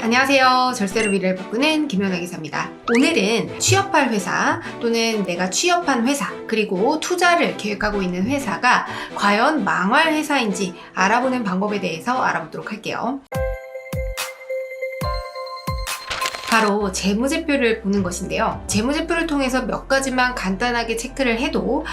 안녕하세요. 절세로 미래를 바꾸는 김연아 기사입니다. 오늘은 취업할 회사 또는 내가 취업한 회사 그리고 투자를 계획하고 있는 회사가 과연 망할 회사인지 알아보는 방법에 대해서 알아보도록 할게요. 바로 재무제표를 보는 것인데요. 재무제표를 통해서 몇 가지만 간단하게 체크를 해도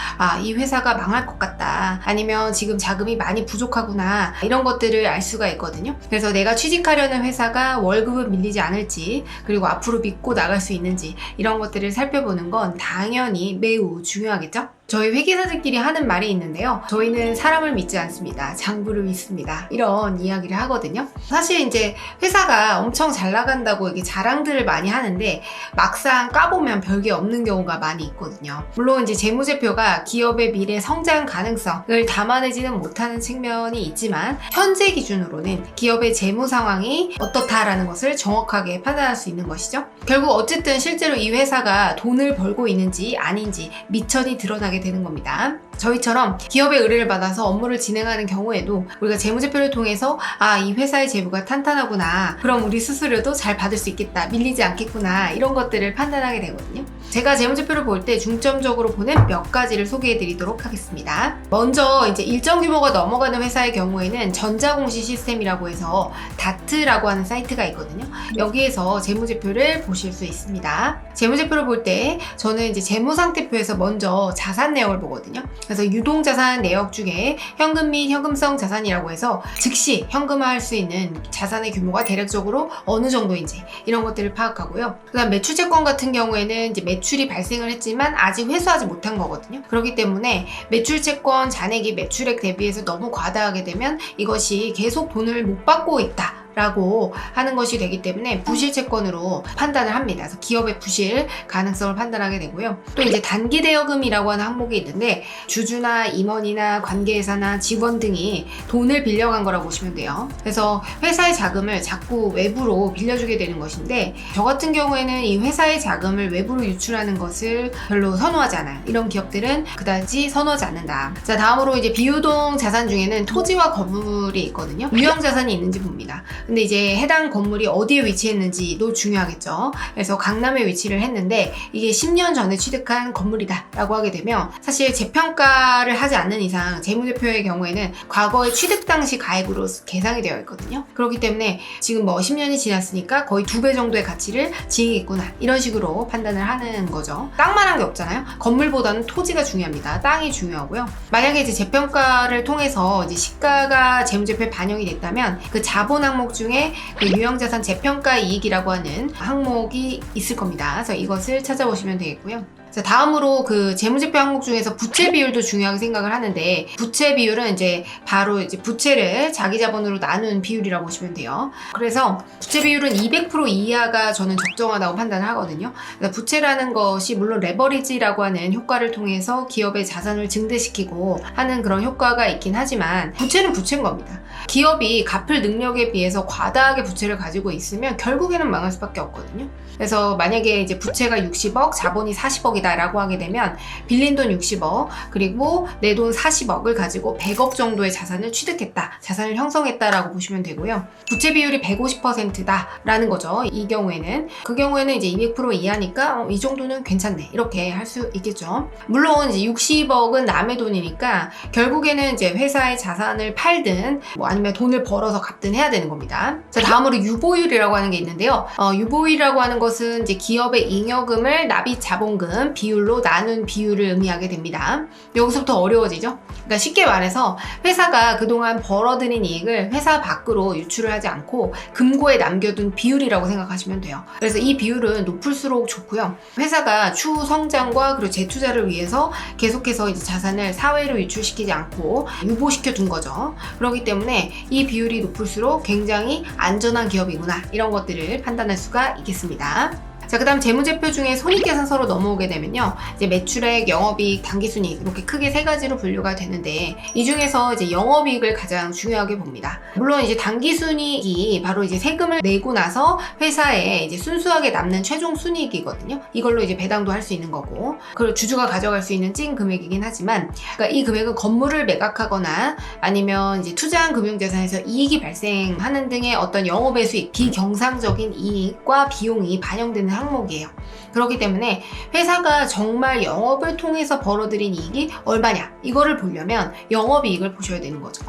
이 회사가 망할 것 같다. 아니면 지금 자금이 많이 부족하구나. 이런 것들을 알 수가 있거든요. 그래서 내가 취직하려는 회사가 월급을 밀리지 않을지 그리고 앞으로 믿고 나갈 수 있는지 이런 것들을 살펴보는 건 당연히 매우 중요하겠죠? 저희 회계사들끼리 하는 말이 있는데요. 저희는 사람을 믿지 않습니다. 장부를 믿습니다. 이런 이야기를 하거든요. 사실 이제 회사가 엄청 잘 나간다고 이게 자랑들을 많이 하는데 막상 까보면 별게 없는 경우가 많이 있거든요. 물론 이제 재무제표가 기업의 미래 성장 가능성을 담아내지는 못하는 측면이 있지만 현재 기준으로는 기업의 재무 상황이 어떻다라는 것을 정확하게 판단할 수 있는 것이죠. 결국 어쨌든 실제로 이 회사가 돈을 벌고 있는지 아닌지 미천이 드러나게 되는 겁니다. 저희처럼 기업의 의뢰를 받아서 업무를 진행하는 경우에도 우리가 재무제표를 통해서 이 회사의 재무가 탄탄하구나, 그럼 우리 수수료도 잘 받을 수 있겠다, 밀리지 않겠구나, 이런 것들을 판단하게 되거든요. 제가 재무제표를 볼 때 중점적으로 보는 몇 가지를 소개해 드리도록 하겠습니다. 먼저 이제 일정 규모가 넘어가는 회사의 경우에는 전자공시 시스템이라고 해서 다트라고 하는 사이트가 있거든요. 여기에서 재무제표를 보실 수 있습니다. 재무제표를 볼 때 저는 이제 재무상태표에서 먼저 자산 내역을 보거든요. 그래서 유동자산 내역 중에 현금 및 현금성 자산이라고 해서 즉시 현금화할 수 있는 자산의 규모가 대략적으로 어느 정도인지 이런 것들을 파악하고요. 그다음 매출채권 같은 경우에는 이제 매출이 발생을 했지만 아직 회수하지 못한 거거든요. 그렇기 때문에 매출채권 잔액이 매출액 대비해서 너무 과다하게 되면 이것이 계속 돈을 못 받고 있다 라고 하는 것이 되기 때문에 부실채권으로 판단을 합니다. 그래서 기업의 부실 가능성을 판단하게 되고요. 또 이제 단기대여금이라고 하는 항목이 있는데 주주나 임원이나 관계회사나 직원 등이 돈을 빌려간 거라고 보시면 돼요. 그래서 회사의 자금을 자꾸 외부로 빌려주게 되는 것인데 저 같은 경우에는 이 회사의 자금을 외부로 유출하는 것을 별로 선호하지 않아요. 이런 기업들은 그다지 선호하지 않는다. 자, 다음으로 이제 비유동 자산 중에는 토지와 건물이 있거든요. 유형자산이 있는지 봅니다. 근데 이제 해당 건물이 어디에 위치했는지도 중요하겠죠. 그래서 강남에 위치를 했는데 이게 10년 전에 취득한 건물이다 라고 하게 되면 사실 재평가를 하지 않는 이상 재무제표의 경우에는 과거의 취득 당시 가액으로 계상이 되어 있거든요. 그렇기 때문에 지금 10년이 지났으니까 거의 2배 정도의 가치를 지니겠구나, 이런 식으로 판단을 하는 거죠. 땅만 한 게 없잖아요. 건물보다는 토지가 중요합니다. 땅이 중요하고요. 만약에 이제 재평가를 통해서 이제 시가가 재무제표에 반영이 됐다면 그 자본 항목 중에 그 유형자산 재평가 이익이라고 하는 항목이 있을 겁니다. 그래서 이것을 찾아보시면 되겠고요. 자, 다음으로 그 재무제표 항목 중에서 부채 비율도 중요하게 생각을 하는데, 부채 비율은 이제 바로 이제 부채를 자기 자본으로 나눈 비율이라고 보시면 돼요. 그래서 부채 비율은 200% 이하가 저는 적정하다고 판단을 하거든요. 그래서 부채라는 것이 물론 레버리지라고 하는 효과를 통해서 기업의 자산을 증대시키고 하는 그런 효과가 있긴 하지만 부채는 부채인 겁니다. 기업이 갚을 능력에 비해서 과다하게 부채를 가지고 있으면 결국에는 망할 수밖에 없거든요. 그래서 만약에 이제 부채가 60억, 자본이 40억이다 라고 하게 되면 빌린 돈 60억 그리고 내 돈 40억을 가지고 100억 정도의 자산을 취득했다, 자산을 형성했다라고 보시면 되고요. 부채 비율이 150%다 라는 거죠. 이 경우에는 그 경우에는 이제 200% 이하니까 이 정도는 괜찮네, 이렇게 할 수 있겠죠. 물론 이제 60억은 남의 돈이니까 결국에는 이제 회사의 자산을 팔든 아니면 돈을 벌어서 갚든 해야 되는 겁니다. 자, 다음으로 유보율이라고 하는 게 있는데요. 유보율이라고 하는 것은 이제 기업의 잉여금을 납입 자본금 비율로 나눈 비율을 의미하게 됩니다. 여기서부터 어려워지죠? 그러니까 쉽게 말해서 회사가 그동안 벌어들인 이익을 회사 밖으로 유출을 하지 않고 금고에 남겨둔 비율이라고 생각하시면 돼요. 그래서 이 비율은 높을수록 좋고요. 회사가 추후 성장과 그리고 재투자를 위해서 계속해서 이제 자산을 사회로 유출시키지 않고 유보시켜 둔 거죠. 그렇기 때문에 이 비율이 높을수록 굉장히 안전한 기업이구나, 이런 것들을 판단할 수가 있겠습니다. 자, 그 다음 재무제표 중에 손익계산서로 넘어오게 되면요. 이제 매출액, 영업이익, 당기순이익 이렇게 크게 세 가지로 분류가 되는데 이 중에서 이제 영업이익을 가장 중요하게 봅니다. 물론 이제 당기순이익이 바로 이제 세금을 내고 나서 회사에 이제 순수하게 남는 최종 순이익이거든요. 이걸로 이제 배당도 할 수 있는 거고, 그리고 주주가 가져갈 수 있는 찐 금액이긴 하지만, 그러니까 이 금액은 건물을 매각하거나 아니면 이제 투자한 금융자산에서 이익이 발생하는 등의 어떤 영업의 수익, 비경상적인 이익과 비용이 반영되는 항목이에요. 그렇기 때문에 회사가 정말 영업을 통해서 벌어들인 이익이 얼마냐 이거를 보려면 영업이익을 보셔야 되는 거죠.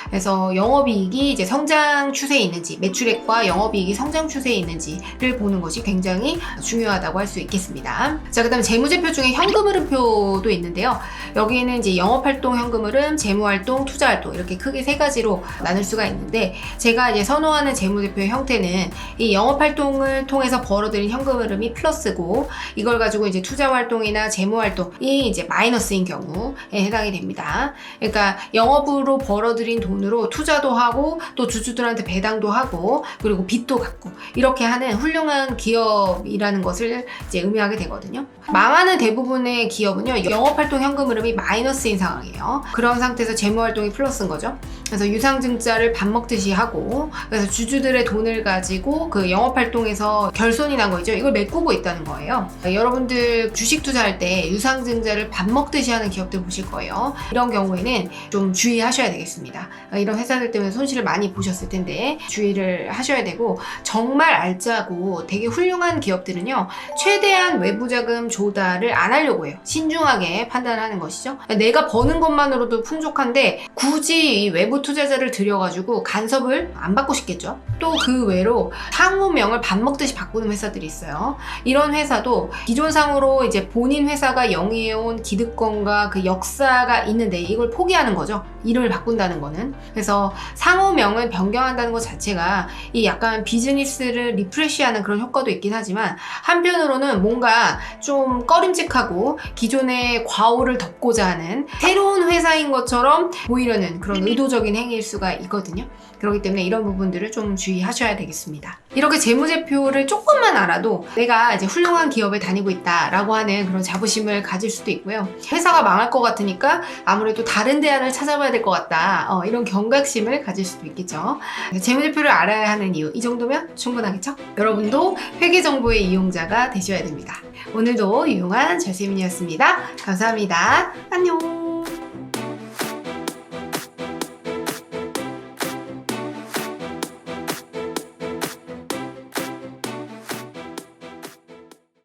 그래서 영업이익이 이제 성장 추세에 있는지, 매출액과 영업이익이 성장 추세에 있는지를 보는 것이 굉장히 중요하다고 할 수 있겠습니다. 자, 그다음 재무제표 중에 현금흐름표도 있는데요. 여기에는 이제 영업활동 현금흐름, 재무활동, 투자활동 이렇게 크게 세 가지로 나눌 수가 있는데, 제가 이제 선호하는 재무제표의 형태는 이 영업활동을 통해서 벌어들인 현금흐름이 플러스고, 이걸 가지고 이제 투자활동이나 재무활동이 이제 마이너스인 경우에 해당이 됩니다. 그러니까 영업으로 벌어들인 돈으로 투자도 하고 또 주주들한테 배당도 하고 그리고 빚도 갚고 이렇게 하는 훌륭한 기업이라는 것을 이제 의미하게 되거든요. 망하는 대부분의 기업은요, 영업활동 현금 흐름이 마이너스인 상황이에요. 그런 상태에서 재무활동이 플러스인 거죠. 그래서 유상증자를 밥 먹듯이 하고, 그래서 주주들의 돈을 가지고 그 영업활동에서 결손이 난 거 있죠. 이걸 메꾸고 있다는 거예요. 여러분들 주식 투자할 때 유상증자를 밥 먹듯이 하는 기업들 보실 거예요. 이런 경우에는 좀 주의하셔야 되겠습니다. 이런 회사들 때문에 손실을 많이 보셨을 텐데 주의를 하셔야 되고, 정말 알짜고 되게 훌륭한 기업들은요, 최대한 외부 자금 조달을 안 하려고 해요. 신중하게 판단하는 것이죠. 내가 버는 것만으로도 풍족한데 굳이 이 외부 투자자를 들여가지고 간섭을 안 받고 싶겠죠. 또 그 외로 상호명을 밥 먹듯이 바꾸는 회사들이 있어요. 이런 회사도 기존상으로 이제 본인 회사가 영위해온 기득권과 그 역사가 있는데 이걸 포기하는 거죠. 이름을 바꾼다는 거는. 그래서 상호명을 변경한다는 것 자체가 이 약간 비즈니스를 리프레시하는 그런 효과도 있긴 하지만, 한편으로는 뭔가 좀 꺼림칙하고 기존의 과오를 덮고자 하는 새로운 회사인 것처럼 보이려는 그런 의도적인 행위일 수가 있거든요. 그렇기 때문에 이런 부분들을 좀 주의하셔야 되겠습니다. 이렇게 재무제표를 조금만 알아도 내가 이제 훌륭한 기업에 다니고 있다라고 하는 그런 자부심을 가질 수도 있고요. 회사가 망할 것 같으니까 아무래도 다른 대안을 찾아봐야 될 것 같다. 이런 경각심을 가질 수도 있겠죠. 재무제표를 알아야 하는 이유, 이 정도면 충분하겠죠? 여러분도 회계정보의 이용자가 되셔야 됩니다. 오늘도 유용한 절세민이었습니다. 감사합니다. 안녕.